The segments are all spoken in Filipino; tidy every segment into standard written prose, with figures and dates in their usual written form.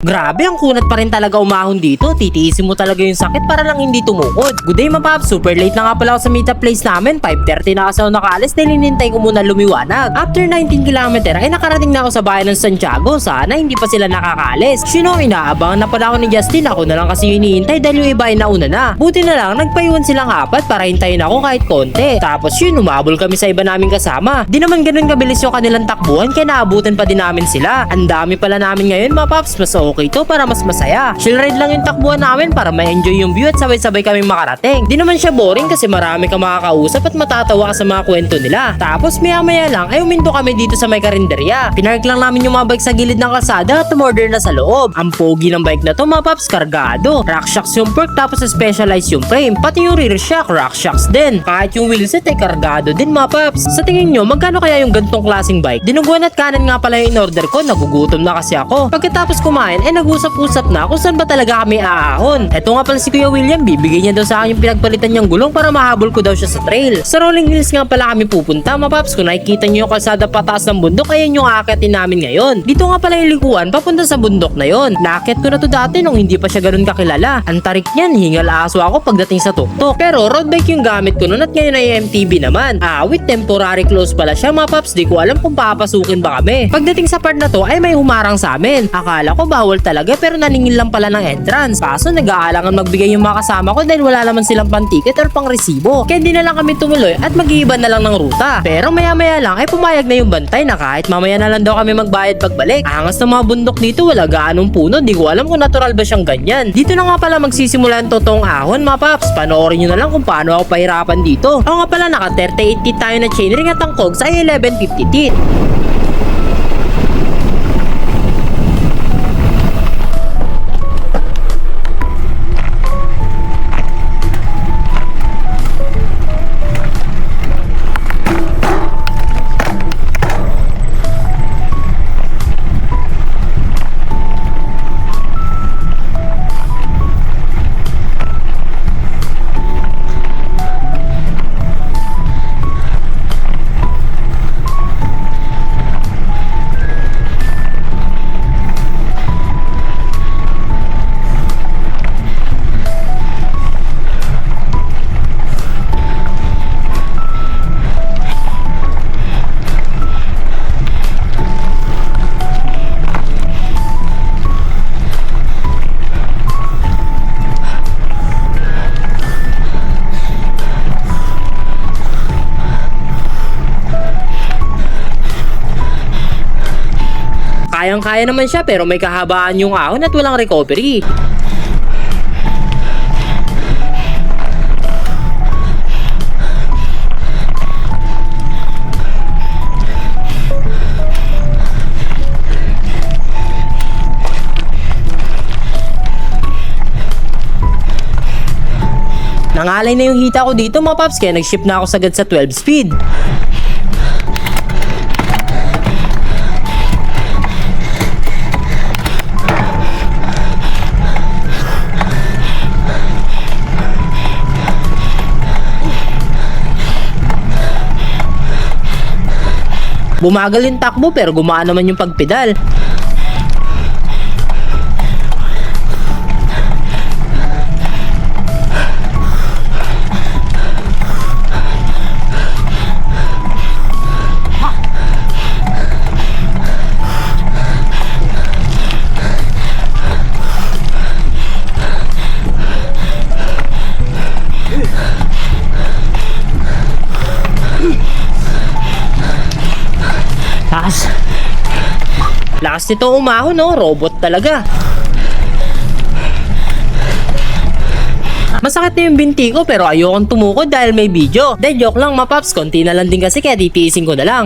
Grabe, ang kunat pa rin talaga umahon dito. Titiisin mo talaga yung sakit para lang hindi tumukod. Good day mga paps, super late na nga pala ako sa meetup place namin. 5:30 na kasi ako nakaalis dahil hinintay ko muna lumiwanag. After 19 km ay nakarating na ako sa bayan ng Santiago. Sana hindi pa sila nakakaalis. Sino inaabangan na pala ako ni Justin. Ako na lang kasi hinihintay dahil yung iba ay nauna na. Buti na lang nagpaiwan silang apat para hintayin ako kahit konti. Tapos yun, umabol kami sa iba naming kasama. Di naman ganun kabilis yung kanilang takbuhan kaya naabutan pa din namin sila. Ang dami pala namin ngayon mga paps, mas okay to para mas masaya. Chill ride lang yung takbuhan namin para ma-enjoy yung view at sabay-sabay kaming makarating. Di naman siya boring kasi marami kang makakausap at matatawa ka sa mga kwento nila. Tapos maya-maya lang ay uminto kami dito sa may karinderya. Pinark lang namin yung mga bike sa gilid ng kalsada at umorder na sa loob. Ang pogi ng bike na to mga paps, kargado. Rock shocks yung perk tapos specialized yung frame. Pati yung rear shock, rock shocks din. Kahit yung wheelset ay kargado din mga paps. Sa tingin nyo, magkano kaya yung gantong klaseng bike? Dinuguan at kanan nga pala yung in-order ko, nagugutom na kasi ako. Pagkatapos kumain ay nag-usap-usap na kung saan ba talaga kami aahon. Eto nga pala si Kuya William, bibigay niya daw sa akin yung pinagpalitan niyang gulong para mahabol ko daw siya sa trail. Sa Rolling Hills nga pala kami pupunta mga paps. Kung nakikita niyo yung kalsada pataas ng bundok, ayan yung aakyatin namin ngayon. Dito nga pala yung likuan papunta sa bundok na yon. Naakyat ko na to dati nung hindi pa siya ganun kakilala. Ang tarik niyan, hingal aso ako pagdating sa tuktok. Pero road bike yung gamit ko noon at ngayon ay MTB naman. With temporary close pala siya mga paps. Di ko alam kung papasukin ba kami. Pagdating sa part na to ay may humarang sa amin. Akala ko bawal talaga pero naningil lang pala ng entrance. Kaso nag-aalangan magbigay yung mga kasama ko dahil wala naman silang pang-ticket or pang-resibo. Kaya di na lang kami tumuloy at mag-iiba na lang ng ruta. Pero maya-maya lang ay pumayag na yung bantay na kahit mamaya na lang daw kami magbayad pagbalik. Angas ng mga bundok dito, wala gaanong puno. Di ko alam kung natural ba siyang ganyan. Dito na nga pala magsisimula ang totoong ahon mga paps. Panoorin nyo na lang kung paano ako pahirapan dito. Ako nga pala naka 38 teeth tayo na chainring at ang cogs ay 1150 teeth. Kayang-kaya naman siya pero may kahabaan yung ahon at walang recovery. Nangalay na yung hita ko dito mga paps kaya nag-shift na ako sagad sa 12 speed. Bumagal yung takbo pero gumaan naman yung pagpedal. Lakas nito umahon, no? Robot talaga. Masakit na yung binti ko pero ayokong tumukod dahil may video. Dahil joke lang mga paps, konti na lang din kasi kaya titiisin ko na lang.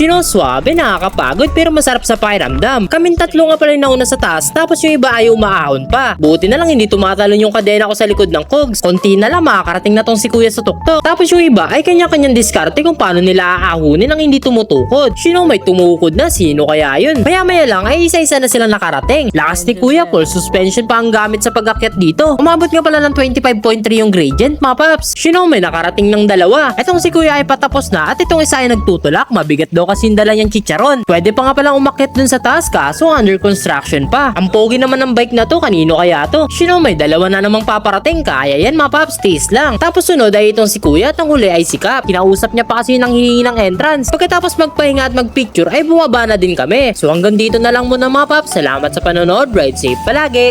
Shino, swabe, nakakapagod pero masarap sa pakiramdam. Kaming tatlo nga pala yung nauna sa taas tapos yung iba ay umaahon pa. Buti na lang hindi tumatalon yung kadena ko sa likod ng cogs. Konti na lang makakarating na tong si kuya sa tuktok. Tapos yung iba ay kanya-kanyang diskarte kung paano nila aahunin ang hindi tumutukod. Shino, may tumukod na, sino kaya yun? Maya-maya lang ay isa-isa na silang nakarating. Lakas ni kuya, full suspension pa ang gamit sa pag-akyat dito. Umabot nga pala ng 25.3 yung gradient, mga paps. Shino, may nakarating ng dalawa. Etong si kuya ay patapos na at itong isa ay nagtutulak. Mabigat daw kasi yung dala niyang chicharon. Pwede pa nga palang umakyat dun sa taas kaso under construction pa. Ang pogi naman ng bike na to, kanino kaya to? Shino, may dalawa na namang paparating. Kaya yan, mga paps, taste lang. Tapos sunod ay itong si kuya at ang huli ay si Cap. Kinausap niya pa kasi yung nanghihingi ng entrance. Pagkatapos magpahinga at magpicture ay bumaba na din kami. So hanggang dito na lang muna, mga paps. Salamat sa panonood. Ride safe palagi.